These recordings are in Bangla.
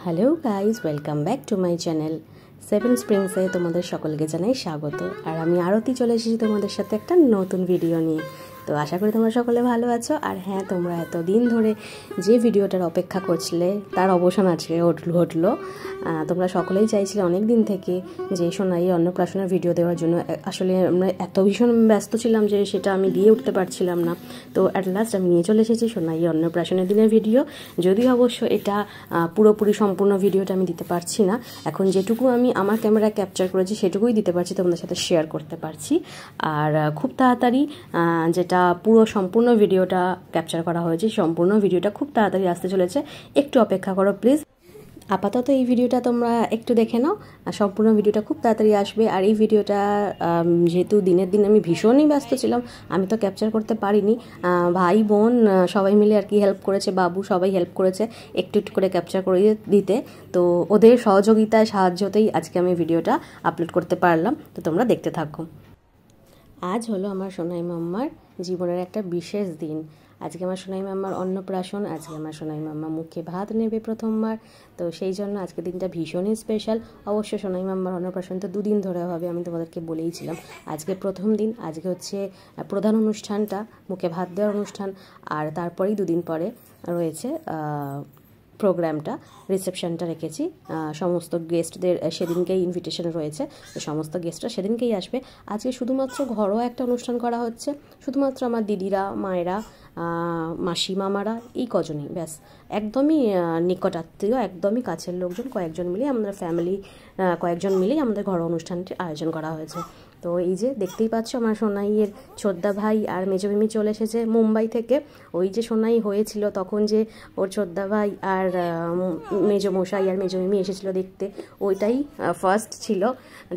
Hello guys, welcome back to my channel seven স্প্রিংসে তোমাদের সকলকে জানাই স্বাগত। আর আমি আরতি চলে এসেছি তোমাদের সাথে একটা নতুন ভিডিও নিয়ে। তো আশা করি তোমরা সকলে ভালো আছো। আর হ্যাঁ, তোমরা এতদিন ধরে যে ভিডিওটার অপেক্ষা করছিলে তার অবসান আজকে ঘটলো। তোমরা সকলেই চাইছিলে অনেক দিন থেকে যে সোনাই অন্নপ্রাশনের ভিডিও দেওয়ার জন্য। আসলে আমরা এত ভীষণ ব্যস্ত ছিলাম যে সেটা আমি দিয়ে উঠতে পারছিলাম না। তো অ্যাট লাস্ট আমি নিয়ে চলে এসেছি সোনাই অন্নপ্রাশনের দিনের ভিডিও। যদিও অবশ্য এটা পুরোপুরি সম্পূর্ণ ভিডিওটা আমি দিতে পারছি না। এখন যেটুকু আমি আমার ক্যামেরা ক্যাপচার করেছি সেটুকুই দিতে পারছি, তোমাদের সাথে শেয়ার করতে পারছি। আর খুব তাড়াতাড়ি যেটা পুরো সম্পূর্ণ ভিডিওটা ক্যাপচার করা হয়েছে, সম্পূর্ণ ভিডিওটা খুব তাড়াতাড়ি আসতে চলেছে। একটু অপেক্ষা করো প্লিজ। আপাতত এই ভিডিওটা তোমরা একটু দেখে নাও, সম্পূর্ণ ভিডিওটা খুব তাড়াতাড়ি আসবে। আর এই ভিডিওটা যেহেতু দিনের দিন আমি ভীষণই ব্যস্ত ছিলাম, আমি তো ক্যাপচার করতে পারিনি। ভাই বোন সবাই মিলে আর কি হেল্প করেছে, বাবু সবাই হেল্প করেছে একটু একটু করে ক্যাপচার করে দিতে। তো ওদের সহযোগিতায় সাহায্যতেই আজকে আমি ভিডিওটা আপলোড করতে পারলাম। তো তোমরা দেখতে থাকো। আজ হলো আমার সোনাই মাম্মার জীবনের একটা বিশেষ দিন। আজকে আমার সোনাই মাম্মার অন্নপ্রাশন, আজকে আমার সোনাই মাম্মা মুখে ভাত নেবে প্রথমবার। তো সেই জন্য আজকে দিনটা ভীষণই স্পেশাল। অবশ্য সোনাই মাম্মার অন্নপ্রাশন তো 2 দিন ধরে হবে, আমি তোমাদেরকে বলেইছিলাম। আজকে প্রথম দিন, আজকে হচ্ছে প্রধান অনুষ্ঠানটা, মুখে ভাত দেওয়ার অনুষ্ঠান। আর তারপরেই 2 দিন পরে রয়েছে প্রোগ্রামটা, রিসেপশনটা রেখেছি। সমস্ত গেস্টদের সেদিনকেই ইনভিটেশন রয়েছে, তো সমস্ত গেস্টরা সেদিনকেই আসবে। আজকে শুধুমাত্র ঘরোয়া একটা অনুষ্ঠান করা হচ্ছে, শুধুমাত্র আমার দিদিরা, মায়েরা, মাসি মামারা, এই কজনই, ব্যাস। একদমই নিকট আত্মীয়, একদমই কাছের লোকজন, কয়েকজন মিলেই আমাদের ফ্যামিলি, কয়েকজন মিলেই আমাদের ঘরোয়া অনুষ্ঠানটির আয়োজন করা হয়েছে। তো এই যে দেখতেই পাচ্ছ, আমার সোনাইয়ের ছোদ্দা ভাই আর মেজো মিমি চলে এসেছে মুম্বাই থেকে। ওই যে সোনাই হয়েছিল তখন যে ওর ছোদ্দা ভাই আর মেজো মশাই আর মেজো মিমি এসেছিলো দেখতে, ওইটাই ফার্স্ট ছিল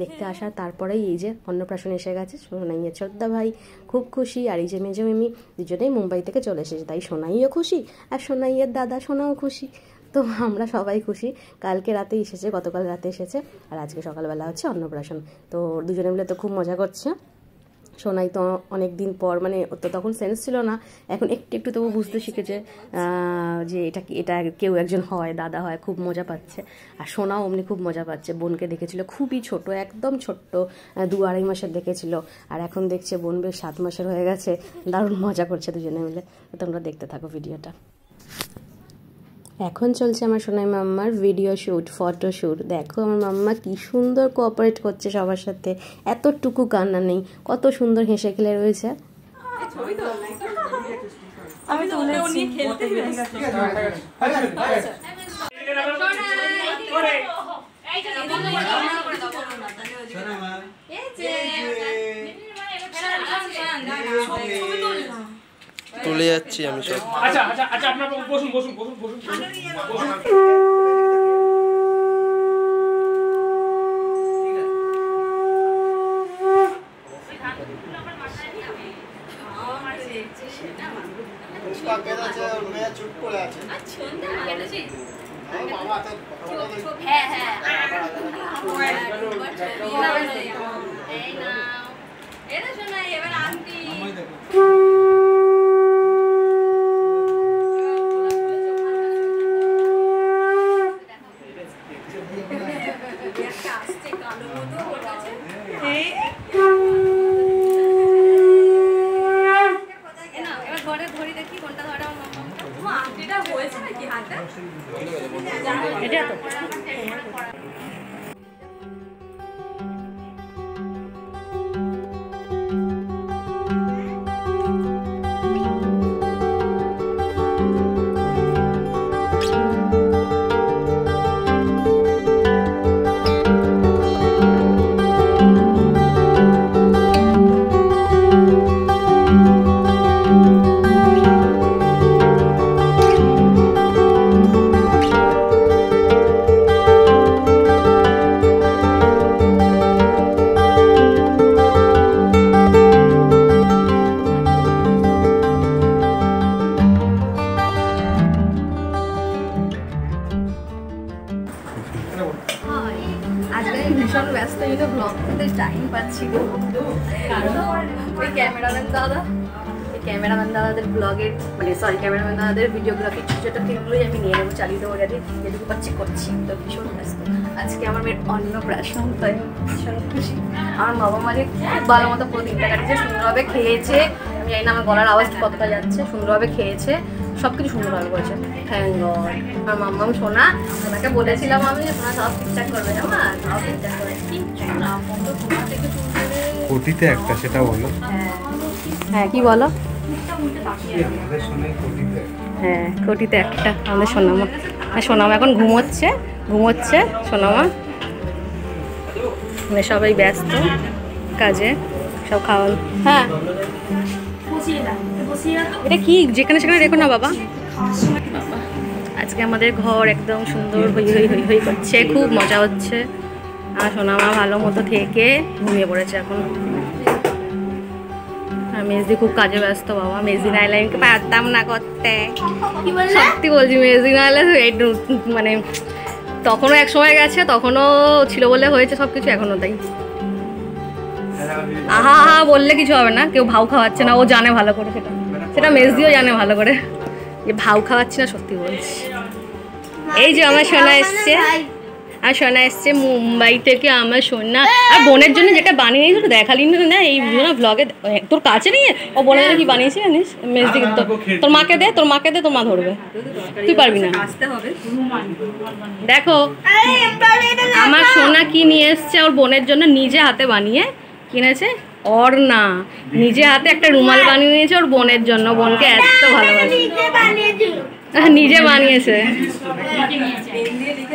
দেখতে আসার। তারপরেই এই যে অন্নপ্রাশন এসে গেছে। সোনাইয়ের ছোদ্দা ভাই খুব খুশি, আর এই যে মেজো মিমি দুজনেই মুম্বাই থেকে চলে এসেছে, তাই সোনাইও খুশি আর সোনাইয়ের দাদা সোনাও খুশি। তো আমরা সবাই খুশি। কালকে রাতে এসেছে, গতকাল রাতে এসেছে, আর আজকে সকালবেলা হচ্ছে অন্নপ্রাশন। তো দুজনে মিলে তো খুব মজা করছে। সোনাই তো অনেক দিন পর, মানে ওর তো তখন সেন্স ছিল না, এখন একটু একটু তবু বুঝতে শিখেছে যে এটা কেউ একজন হয়, দাদা হয়, খুব মজা পাচ্ছে। আর সোনাও অমনি খুব মজা পাচ্ছে। বোনকে দেখেছিল খুবই ছোট, একদম ছোট্ট, 2-2.5 মাসের দেখেছিল, আর এখন দেখছে বোন বেশ 7 মাসের হয়ে গেছে। দারুণ মজা করছে দুজনে মিলে। তোমরা দেখতে থাকো ভিডিওটা। এখন চলছে আমার সোনাই মাম্মার ভিডিও শ্যুট, ফটো শ্যুট। দেখো আমার মাম্মা কি সুন্দর কোঅপারেট করছে সবার সাথে, এতটুকু কান্না নেই, কত সুন্দর হেসে খেলে রয়েছে। তুলে যাচ্ছি আমি সব। আচ্ছা আচ্ছা আচ্ছা, আপনারা বসুন বসুন বসুন বসুন। এটা তো ভীষণ ব্যস্ত, এই তো ব্লগ করতে টাইম পাচ্ছি, কারণ ওই ক্যামেরাম্যান দাদা ক্যামেরাম্যান দাদাদের ব্লগের মানে সরি ক্যামেরাম্যান দাদাদের ভিডিওগ্রাফি ছোটো ছোটো ক্লিপগুলোই আমি নিয়ে নেবো, চালিয়ে দেবো গাড়ি, যেটুকু পাচ্ছি করছি। তো ভীষণ ব্যস্ত আজকে আমার মেয়ের অন্নপ্রাশন, তাই ভীষণ খুশি। আমার বাবা মাঝে খুব ভালো মতো পুরো দিনটা কাটিয়েছে, সুন্দরভাবে খেয়েছে। আমি জানি না আমার গলার আওয়াজ কতটা যাচ্ছে, সুন্দরভাবে খেয়েছে, সব কিছু সুন্দরভাবে করেছে, থ্যাংক গড। আমার মাম্মাম সোনা, ওনাকে বলেছিলাম আমি যে সোনা সব ঠিকঠাক করবে, জানো না সব ঠিকঠাক করে কি সোনা বন্ধু তোমার থেকে কোটিতে একটা, সেটা বলো। হ্যাঁ কি বলো? হ্যাঁ কোটিতে একটা আমাদের সোনামা। হ্যাঁ সোনামা এখন ঘুমোচ্ছে সোনামা, মানে সবাই ব্যস্ত কাজে, সব খাওয়া। হ্যাঁ এটা কি যেখানে সেখানে রেখো না বাবা। আজকে আমাদের ঘর একদম সুন্দর হই হই হই হই করছে, খুব মজা হচ্ছে। আর সোনামা ভালো মতো থেকে ঘুমিয়ে পড়েছে এখন। আর মেজদি খুব কাজে ব্যস্ত বাবা, মেজদি নাইলে আমি পারতাম না করতে, সত্যি বলছি। মেজদি নাইলে একটু মানে তখনও এক সময় গেছে, তখনও ছিল বলে হয়েছে সব কিছু, এখনও তাই। আহা আহা বললে কিছু হবে না, কেউ ভাও খাওয়াচ্ছে না, ও জানে ভালো করে, সেটা মেজদিও জানে ভালো করে যে ভাও খাওয়াচ্ছি না, সত্যি বলছি। এই যে আমার সোনা এসছে, আর সোনা এসছে মুম্বাই থেকে, আমার সোনা। আর বোনের জন্য যেটা বানিয়ে নিয়েছি তো দেখালি না এই ব্লগে, তোর কাছে নিয়ে ও বোনের জন্য কি বানিয়েছি জানিস? মেজদি তোর মাকে দে, তোর মা ধরবে, তুই পারবি না। দেখো আমার সোনা কি নিয়ে এসছে ওর বোনের জন্য, নিজে হাতে বানিয়ে কিনেছে। ওড়না নিজে হাতে একটা রুমাল বানিয়ে নিয়েছে ওর বোনের জন্য, বোনকে এত ভালোবাসে, নিজে বানিয়েছে।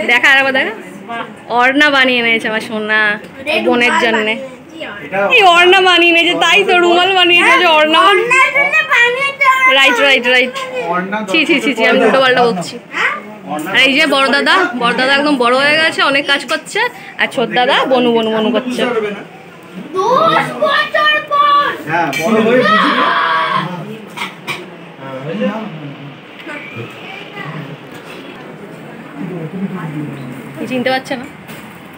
দেখা আর দেখা ওড়না বানিয়ে নিয়েছে আমার সোনা বোনের জন্য। এই ওড়না বানিয়ে নিয়েছে, তাই তো রুমাল বানিয়ে নিয়েছে, ওড়না রাইট রাইট রাইট। ছি ছি ছি ছি, আমি দুটো পাল্টা বলছি। আর এই যে বড় দাদা একদম বড় হয়ে গেছে, অনেক কাজ করছে। আর ছোট দাদা বনু বনু বনু করছে। চিনতে পারছে না,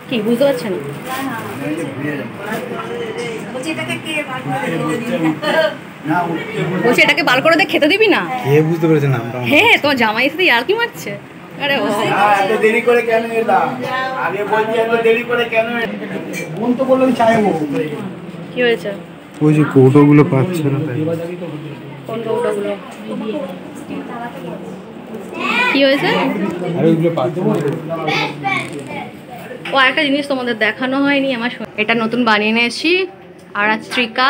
কি বুঝতে পারছে না? বলছি এটাকে বার করে দিয়ে খেতে দিবি না? কে বুঝতে পেরেছে নামটা? হ্যাঁ তোমার জামাই সাথে আর কি মারছে। আরে এত দেরি করে কেন এলাম? আগে বলছি এত দেরি করে কেন? বোন তো বললো আমি চাইবো। কি হয়েছে? ওই যে কৌটোগুলো পাচ্ছে না, তাই। কোন কৌটোগুলো? কি হয়েছে? আরে ওইগুলো পাচ্ছে না। ও একটা জিনিস তোমাদের দেখানো হয়নি, আমার এটা নতুন বানিয়ে নিয়েছি। আরাত্রিকা,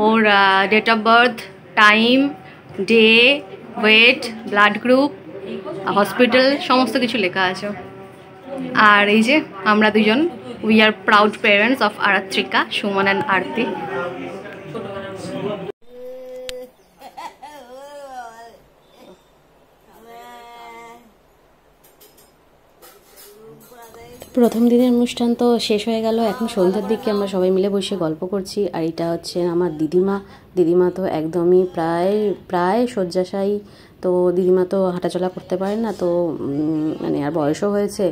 ওর date of birth, time, day, weight, blood group, hospital, সমস্ত কিছু লেখা আছে। আর এই যে আমরা দুজন, we are proud parents of Aratrika, Suman and Arati. প্রথম দিনের অনুষ্ঠান তো শেষ হয়ে গেল, এখন সন্ধ্যার দিকে আমরা সবাই মিলে বসে গল্প করছি। আর এটা হচ্ছে আমার দিদিমা তো একদমই প্রায় শয্যাশায়ী। তো দিদিমা তো হাঁটাচলা করতে পারে না, তো মানে আর বয়সও হয়েছে,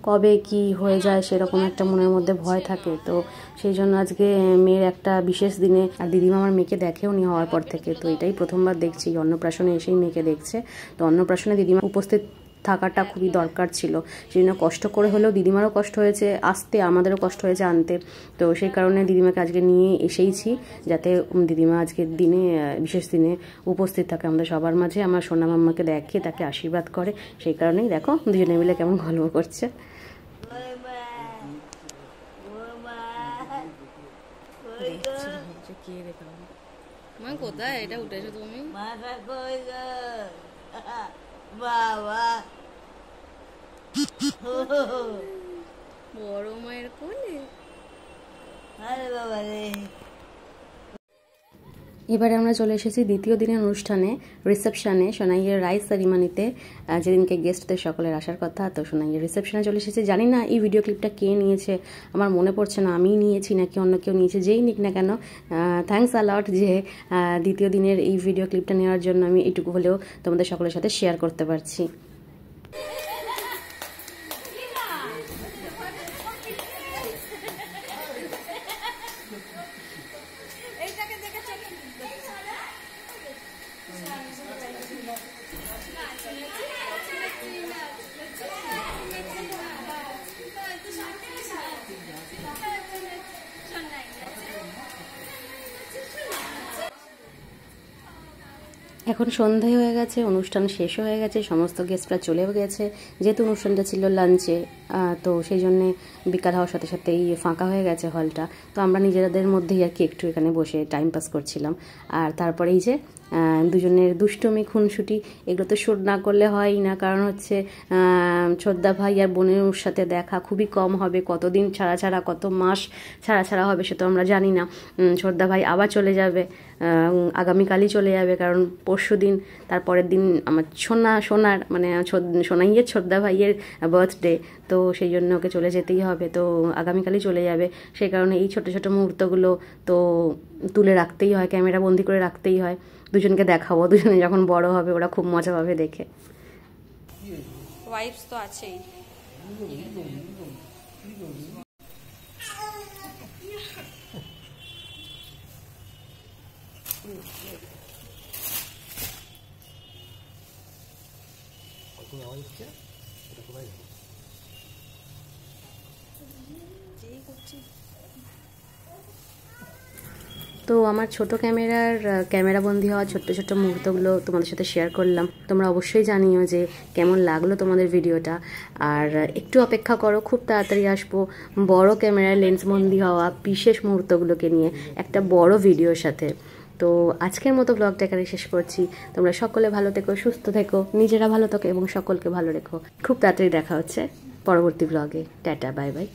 কবে কি হয়ে যায় সেরকম একটা মনের মধ্যে ভয় থাকে। তো সেই জন্য আজকে মেয়ের একটা বিশেষ দিনে, আর দিদিমা আমার মেয়েকে দেখেও নি হওয়ার পর থেকে, তো এটাই প্রথমবার দেখছি। অন্নপ্রাশনে এসেই মেয়েকে দেখছে। তো অন্নপ্রাশনে দিদিমা উপস্থিত থাকাটা খুবই দরকার ছিল, সেই জন্য কষ্ট করে হলেও দিদিমারও কষ্ট হয়েছে আসতে, আমাদেরও কষ্ট হয়েছে আনতে। তো সেই কারণে দিদিমাকে আজকে নিয়ে এসেইছি, যাতে দিদিমা আজকের দিনে বিশেষ দিনে উপস্থিত থাকে আমাদের সবার মাঝে, আমার সোনা মাম্মাকে দেখে তাকে আশীর্বাদ করে। সেই কারণেই দেখো দুজনে মিলে কেমন গল্প করছে। কোথায় এটা উঠেছো তুমি? বাবা বড় মায়ের কোলে। আরে বাবা রে। এবারে আমরা চলে এসেছি দ্বিতীয় দিনের অনুষ্ঠানে, রিসেপশনে, সোনাইয়ের রাইস সেরিমনিতে, যেদিনকে গেস্টদের সকলের আসার কথা। তো সোনাইয়ের রিসেপশনে চলে এসেছি। জানি না এই ভিডিও ক্লিপটা কে নিয়েছে, আমার মনে পড়ছে না আমিই নিয়েছি নাকি অন্য কেউ নিয়েছে। যেই নিক না কেন, থ্যাঙ্কস আলট যে দ্বিতীয় দিনের এই ভিডিও ক্লিপটা নেওয়ার জন্য আমি এইটুকু হলেও তোমাদের সকলের সাথে শেয়ার করতে পারছি। এখন সন্ধে হয়ে গেছে, অনুষ্ঠান শেষ হয়ে গেছে, সমস্ত গেস্টরা চলেও গেছে। যেহেতু অনুষ্ঠানটা ছিল লাঞ্চে, তো সেই জন্যে বিকাল হওয়ার সাথে সাথেই ফাঁকা হয়ে গেছে হলটা। তো আমরা নিজেদের মধ্যেই আর কি একটু এখানে বসে টাইম পাস করছিলাম। আর তারপরেই যে দুজনের দুষ্টুমি খুনসুটি, এগুলো তো শ্যুট না করলে হয়ই না, কারণ হচ্ছে ছোটদা ভাই আর বোনের সাথে দেখা খুবই কম হবে। কতদিন ছাড়া ছাড়া, কত মাস ছাড়া ছাড়া হবে সে তো আমরা জানি না। ছোটদা ভাই আবার চলে যাবে, আগামীকালই চলে যাবে, কারণ পরশু দিন, তারপরের দিন আমার সোনার মানে সোনাইয়ের ছোটদা ভাইয়ের বার্থডে, তো সেই জন্য ওকে চলে যেতেই হবে। তো আগামীকালই চলে যাবে, সেই কারণে এই ছোটো ছোটো মুহূর্তগুলো তো তুলে রাখতেই হয়, ক্যামেরা বন্দি করে রাখতেই হয়। দুজনকে দেখাবো, দুজনে যখন বড় হবে ওরা খুব মজা পাবে দেখে। ওয়াইফস তো আছেই। তো আমার ছোট ক্যামেরাবন্দি হওয়া ছোট্ট ছোট্ট মুহূর্তগুলো তোমাদের সাথে শেয়ার করলাম। তোমরা অবশ্যই জানিও যে কেমন লাগলো তোমাদের ভিডিওটা। আর একটু অপেক্ষা করো, খুব তাড়াতাড়ি আসবো বড় ক্যামেরার লেন্সবন্দি হওয়া বিশেষ মুহূর্তগুলোকে নিয়ে একটা বড় ভিডিওর সাথে। তো আজকের মতো ব্লগটা এখানে শেষ করছি। তোমরা সকলে ভালো থেকো, সুস্থ থেকো, নিজেরা ভালো থেকো এবং সকলকে ভালো রেখো। খুব তাড়াতাড়ি দেখা হচ্ছে পরবর্তী ব্লগে। Tata, bye bye.